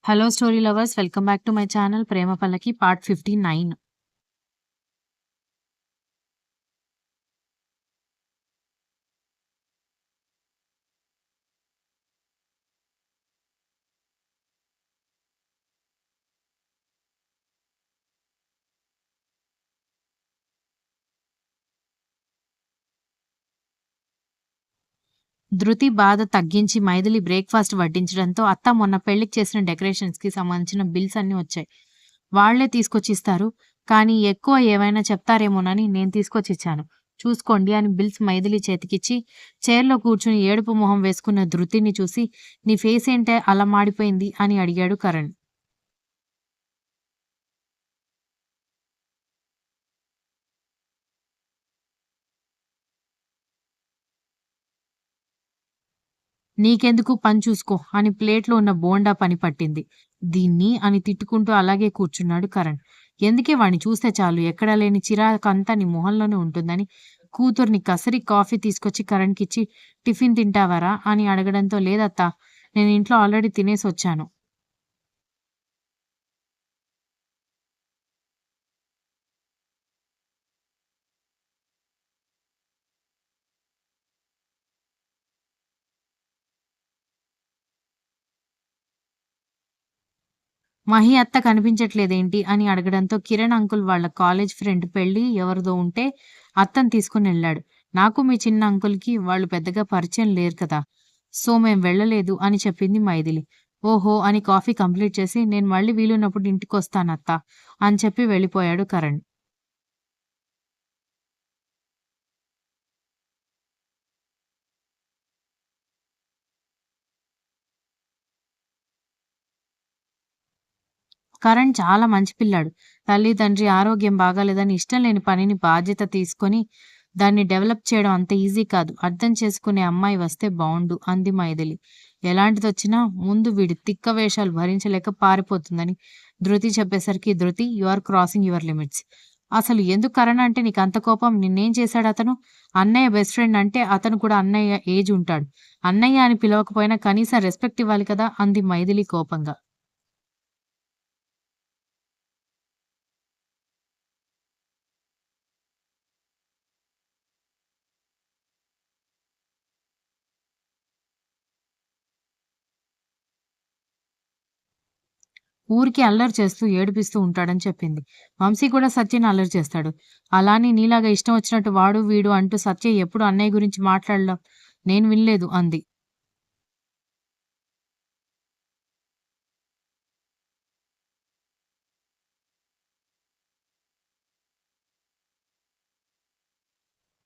Hello story lovers, welcome back to my channel Prema Pallaki part 59. ధృతి బాధ తగ్గించి మైథిలి బ్రేక్‌ఫాస్ట్ వడ్డించడంతో అత్త మొన్న పెళ్ళికి చేసిన డెకరేషన్స్‌కి సంబంధించిన బిల్స్ అన్నీ వచ్చాయి. వాళ్ళే తీసుకొచ్చి ఇస్తారు. కానీ ఎక్కువ ఏవైనా చెప్తారేమోనని నేను తీసుకొచ్చిచ్చాను. చూసుకోండి అని బిల్స్ మైథిలి చేతికిచ్చి చైర్‌లో కూర్చుని ఏడుపు మొహం వేసుకున్న ధృతిని చూసి నీ ఫేస్ ఏంటే అలా మాడిపోయింది అని అడిగాడు కరణ్. నీకెందుకు పని చూసుకో అని ప్లేట్లో ఉన్న బోండా పని పట్టింది. దీన్ని అని తిట్టుకుంటూ అలాగే కూర్చున్నాడు కరణ్. ఎందుకే వాణ్ణి చూస్తే చాలు ఎక్కడా లేని చిరాకంతా నీ మొహంలోనే ఉంటుందని కూతుర్ని కసరి కాఫీ తీసుకొచ్చి కరణ్‌కిచ్చి టిఫిన్ తింటావారా అని అడగడంతో లేదత్తా నేను ఇంట్లో ఆల్రెడీ తినేసొచ్చాను. మహి అత్త కనిపించట్లేదేంటి అని అడగడంతో కిరణ్ అంకుల్ వాళ్ళ కాలేజ్ ఫ్రెండ్ పెళ్లి ఎవరిదో ఉంటే అత్తని తీసుకునెళ్ళాడు. నాకు మీ చిన్న అంకుల్‌కి వాళ్ళు పెద్దగా పరిచయం లేరు కదా! సో మేం వెళ్ళలేదు అని చెప్పింది మైథిలి. ఓహో! అని కాఫీ కంప్లీట్ చేసి నేను మళ్ళీ వీలున్నప్పుడు ఇంటికొస్తానత్తా అని చెప్పి వెళ్ళిపోయాడు కరణ్. కరణ్ చాలా మంచి పిల్లాడు. తల్లి, తండ్రి ఆరోగ్యం బాగాలేదని ఇష్టం లేని పనిని బాధ్యత తీసుకొని దాన్ని డెవలప్ చేయడం అంత ఈజీ కాదు. అర్థం చేసుకునే అమ్మాయి వస్తే బావుండు అంది మైథిలి. ఎలాంటిదొచ్చినా ముందు వీడి తిక్క వేషాలు భరించలేక పారిపోతుందని ధృతి చెప్పేసరికి Dhriti you are crossing your limits. అసలు ఎందుకు కరణ్ అంటే నీకంత కోపం? నిన్నేం చేశాడతను? అన్నయ్య బెస్ట్ ఫ్రెండ్ అంటే అతను కూడా అన్నయ్య ఏజ్ ఉంటాడు. అన్నయ్య అని పిలవకపోయినా కనీసం రెస్పెక్ట్ ఇవ్వాలి కదా అంది మైథిలి కోపంగా. ఊరికే అల్లరి చేస్తూ, ఏడిపిస్తూ ఉంటాడని చెప్పింది. వంశీ కూడా సత్యని అల్లరి చేస్తాడు. అలా అని నీలాగా ఇష్టం వచ్చినట్టు వాడు, వీడు అంటూ సత్య ఎప్పుడు అన్నయ్య గురించి మాట్లాడడం నేను వినలేదు అంది.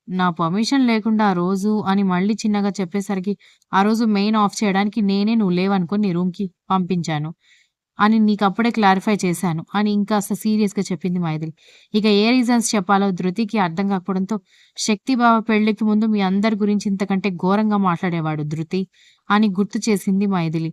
నా పర్మిషన్ లేకుండా ఆ రోజు అని మళ్ళీ చిన్నగా చెప్పేసరికి, ఆ రోజు మెయిన్ ఆఫ్ చేయడానికి నేనే నువ్వు లేవనుకోని నీ రూమ్‌కి పంపించాను అని నీకప్పుడే క్లారిఫై చేశాను అని ఇంకాస్త సీరియస్‌గా చెప్పింది మైథిలి. ఇక ఏ రీజన్స్ చెప్పాలో ధృతికి అర్థం కాకపోవడంతో, శక్తి బావ పెళ్ళికి ముందు మీ అందరి గురించి ఇంతకంటే ఘోరంగా మాట్లాడేవాడు ధృతి అని గుర్తు చేసింది మైథిలి.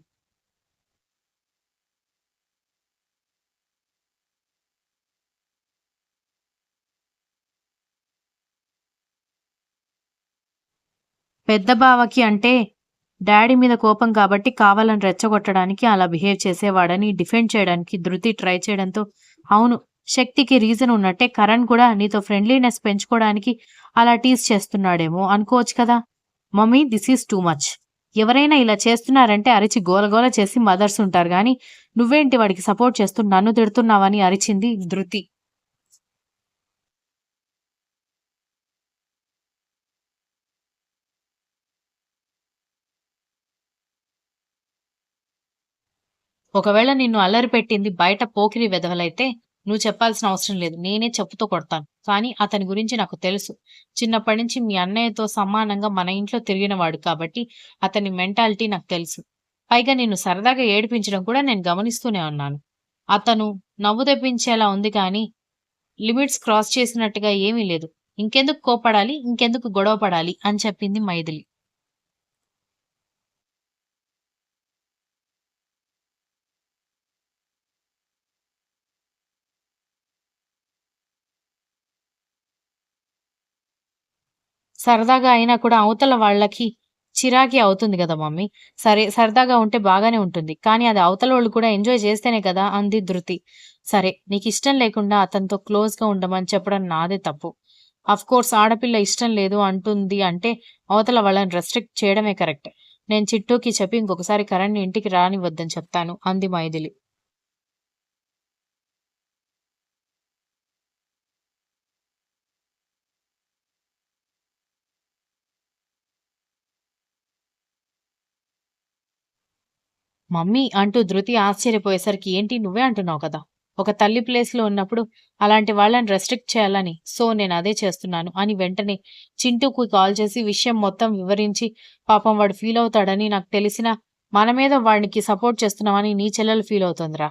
పెద్ద బావకి అంటే డ్యాడీ మీద కోపం కాబట్టి కావాలని రెచ్చగొట్టడానికి అలా బిహేవ్ చేసేవాడని డిఫెండ్ చేయడానికి ధృతి ట్రై చేయడంతో, అవును శక్తికి రీజన్ ఉన్నట్టే కరణ్ కూడా నీతో ఫ్రెండ్లీనెస్ పెంచుకోవడానికి అలా టీజ్ చేస్తున్నాడేమో అనుకోవచ్చు కదా! Mummy this is too much. ఎవరైనా ఇలా చేస్తున్నారంటే అరిచి గోలగోల చేసి మదర్స్ ఉంటారు గానీ, నువ్వేంటి వాడికి సపోర్ట్ చేస్తూ నన్ను తిడుతున్నావని అరిచింది ధృతి. ఒకవేళ నిన్ను అల్లరి పెట్టింది బయట పోకిరి వెధవలైతే నువ్వు చెప్పాల్సిన అవసరం లేదు. నేనే చెప్పుతో కొడతాను. కానీ అతని గురించి నాకు తెలుసు. చిన్నప్పటి నుంచి మీ అన్నయ్యతో సమానంగా మన ఇంట్లో తిరిగినవాడు కాబట్టి అతని మెంటాలిటీ నాకు తెలుసు. పైగా నిన్ను సరదాగా ఏడిపించడం కూడా నేను గమనిస్తూనే ఉన్నాను. అతను నవ్వు తెప్పించేలా ఉంది కానీ లిమిట్స్ క్రాస్ చేసినట్టుగా ఏమీ లేదు. ఇంకెందుకు కోపడాలి? ఇంకెందుకు గొడవ పడాలి? అని చెప్పింది మైథిలి. సరదాగా అయినా కూడా అవతల వాళ్ళకి చిరాకే అవుతుంది గదా మమ్మీ! సరే సరదాగా ఉంటే బాగానే ఉంటుంది. కానీ అది అవతలోళ్ళు కూడా ఎంజాయ్ చేస్తేనే కదా! అంది ధృతి. సరే నీకిష్టం లేకుండా అతనితో క్లోజ్‌గా ఉండమని చెప్పడం నాదే తప్పు. ఆఫ్‌కోర్స్ ఆడపిల్ల ఇష్టం లేదు అంటుంది అంటే అవతల వాళ్ళని రెస్ట్రిక్ట్ చేయడమే కరెక్ట్. నేను చిట్టూకి చెప్పి ఇంకొకసారి కరణ్‌ని ఇంటికి రానివ్వద్దని చెప్తాను అంది మైథిలి. మమ్మీ అంటూ ధృతి ఆశ్చర్యపోయేసరికి ఏంటి నువ్వే అంటున్నావు కదా! ఒక తల్లి ప్లేస్‌లో ఉన్నప్పుడు అలాంటి వాళ్ళని రెస్ట్రిక్ట్ చేయాలని. సో, నేనదే చేస్తున్నాను అని వెంటనే చింటూకి కాల్ చేసి విషయం మొత్తం వివరించి పాపం వాడు ఫీలవుతాడని నాకు తెలిసినా మన మీద వాడికి సపోర్ట్ చేస్తున్నామని నీ చెల్లెలు ఫీలవుతోందిరా.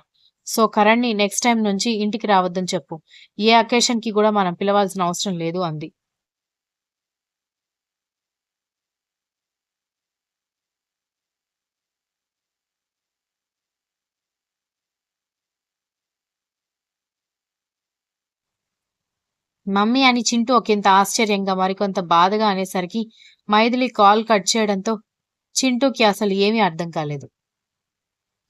సో, కరణ్‌ని నెక్స్ట్ టైమ్ నుంచి ఇంటికి రావద్దని చెప్పు. ఏ అకేషన్‌కి కూడా మనం పిలవాల్సిన అవసరం లేదు అంది. మమ్మీ అని చింటూ ఒకంత ఆశ్చర్యంగా మరికొంత బాధగా అనేసరికి మైథిలి కాల్ కట్ చేయడంతో చింటూకి అసలు ఏమీ అర్థం కాలేదు.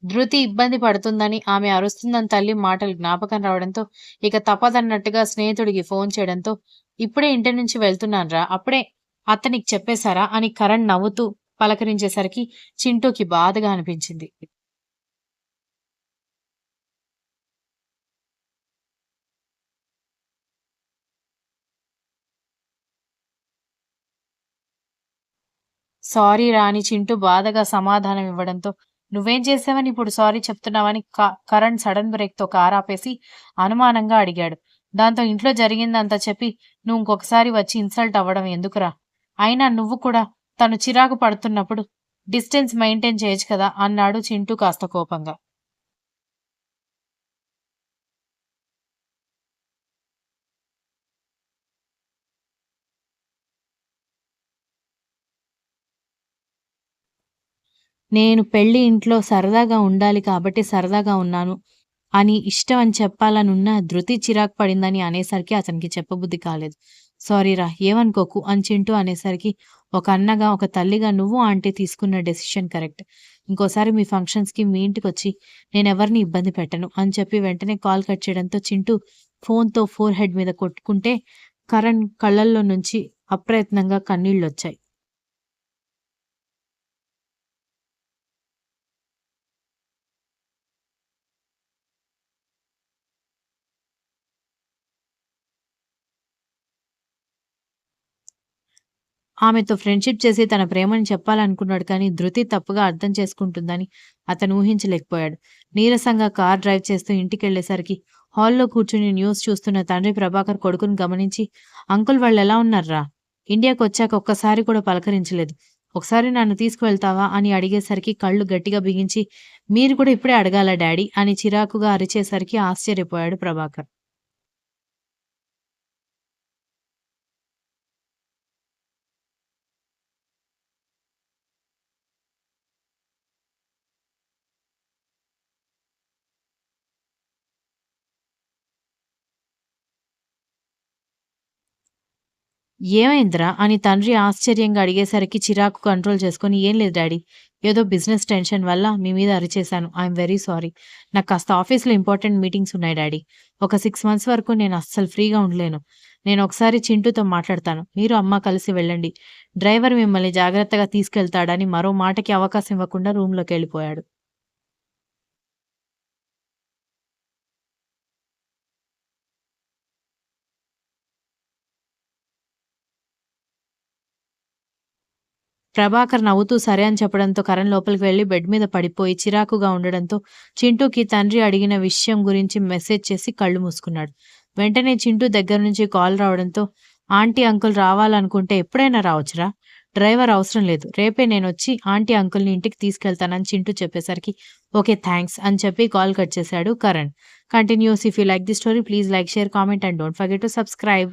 ధృతి ఇబ్బంది పడుతుందని, ఆమె అరుస్తుందని తల్లి మాటలు జ్ఞాపకం రావడంతో, ఇక తప్పదన్నట్టుగా స్నేహితుడికి ఫోన్ చేయడంతో, "ఇప్పుడే ఇంటి నుంచి వెళ్తున్నానురా. అప్పుడే అత్త నీకు చెప్పేశారా?" అని కరణ్ నవ్వుతూ పలకరించేసరికి చింటూకి బాధగా అనిపించింది. సారీ రా అని చింటూ బాధగా సమాధానం ఇవ్వడంతో, "నువ్వేం చేశావని ఇప్పుడు సారీ చెప్తున్నావని" కరణ్ సడన్ బ్రేక్‌తో కారాపేసి అనుమానంగా అడిగాడు. దాంతో ఇంట్లో జరిగిందంతా చెప్పి, "నువ్వు ఇంకొకసారి వచ్చి ఇన్సల్ట్ అవ్వడం ఎందుకురా? అయినా నువ్వు కూడా తను చిరాకు పడుతున్నప్పుడు డిస్టెన్స్ మెయింటైన్ చేయొచ్చు కదా!" అన్నాడు చింటూ కాస్త కోపంగా. నేను పెళ్లి ఇంట్లో సరదాగా ఉండాలి కాబట్టి సరదాగా ఉన్నాను అని ఇష్టం అని చెప్పాలనున్నా ధృతి చిరాకు పడిందని అనేసరికి అతనికి చెప్పబుద్ధి కాలేదు. సారీరా ఏమనుకోకు అని చింటూ అనేసరికి ఒక అన్నగా, ఒక తల్లిగా నువ్వు ఆంటీ తీసుకున్న డెసిషన్ కరెక్ట్. ఇంకోసారి మీ ఫంక్షన్స్‌కి మీ ఇంటికొచ్చి నేనెవరిని ఇబ్బంది పెట్టను అని చెప్పి వెంటనే కాల్ కట్ చేయడంతో చింటూ ఫోన్‌తో ఫోర్ హెడ్ మీద కొట్టుకుంటే కరణ్ కళ్ళల్లో నుంచి అప్రయత్నంగా కన్నీళ్లొచ్చాయి. ఆమెతో ఫ్రెండ్‌షిప్ చేసి తన ప్రేమని చెప్పాలనుకున్నాడు కానీ, ధృతి తప్పుగా అర్థం చేసుకుంటుందని అతను ఊహించలేకపోయాడు. నీరసంగా కార్ డ్రైవ్ చేస్తూ ఇంటికెళ్ళేసరికి హాల్‌లో కూర్చుని న్యూస్ చూస్తున్న తండ్రి ప్రభాకర్ కొడుకుని గమనించి, "అంకుల్ వాళ్ళెలా ఉన్నార్రా? ఇండియాకొచ్చాక ఒక్కసారి కూడా పలకరించలేదు. ఒకసారి నన్ను తీసుకువెళ్తావా?" అని అడిగేసరికి కళ్ళు గట్టిగా బిగించి, "మీరు కూడా ఇప్పుడే అడగాలా డాడీ?" అని చిరాకుగా అరిచేసరికి ఆశ్చర్యపోయాడు ప్రభాకర్. "ఏమైందిరా?" అని తండ్రి ఆశ్చర్యంగా అడిగేసరికి చిరాకు కంట్రోల్ చేసుకొని, "ఏం లేదు డాడీ. ఏదో బిజినెస్ టెన్షన్ వల్ల మీ మీద అరిచేశాను. I'm very sorry. నాకు కాస్త ఆఫీస్‌లో ఇంపార్టెంట్ మీటింగ్స్ ఉన్నాయి డాడీ. ఒక 6 మంత్స్ వరకు నేను అస్సలు ఫ్రీగా ఉండలేను. నేను ఒకసారి చింటూతో మాట్లాడతాను. మీరు, అమ్మ కలిసి వెళ్ళండి. డ్రైవర్ మిమ్మల్ని జాగ్రత్తగా తీసుకెళ్తాడని" మరో మాటకి అవకాశం ఇవ్వకుండా రూమ్‌లోకెళ్ళిపోయాడు. ప్రభాకర్ నవ్వుతూ సరే అని చెప్పడంతో కరణ్ లోపలికి వెళ్లి బెడ్ మీద పడిపోయి చిరాకుగా ఉండడంతో చింటూకి తండ్రి అడిగిన విషయం గురించి మెసేజ్ చేసి కళ్ళు మూసుకున్నాడు. వెంటనే చింటూ దగ్గర నుంచి కాల్ రావడంతో ఆంటీ అంకుల్ రావాలనుకుంటే ఎప్పుడైనా రావచ్చురా. డ్రైవర్ అవసరం లేదు. రేపే నేనొచ్చి ఆంటీ అంకుల్‌ని ఇంటికి తీసుకెళ్తానని చింటూ చెప్పేసరికి ఓకే థాంక్స్ అని చెప్పి కాల్ కట్ చేశాడు Karan. Continues if you like the story please like, share, comment and don't forget to subscribe.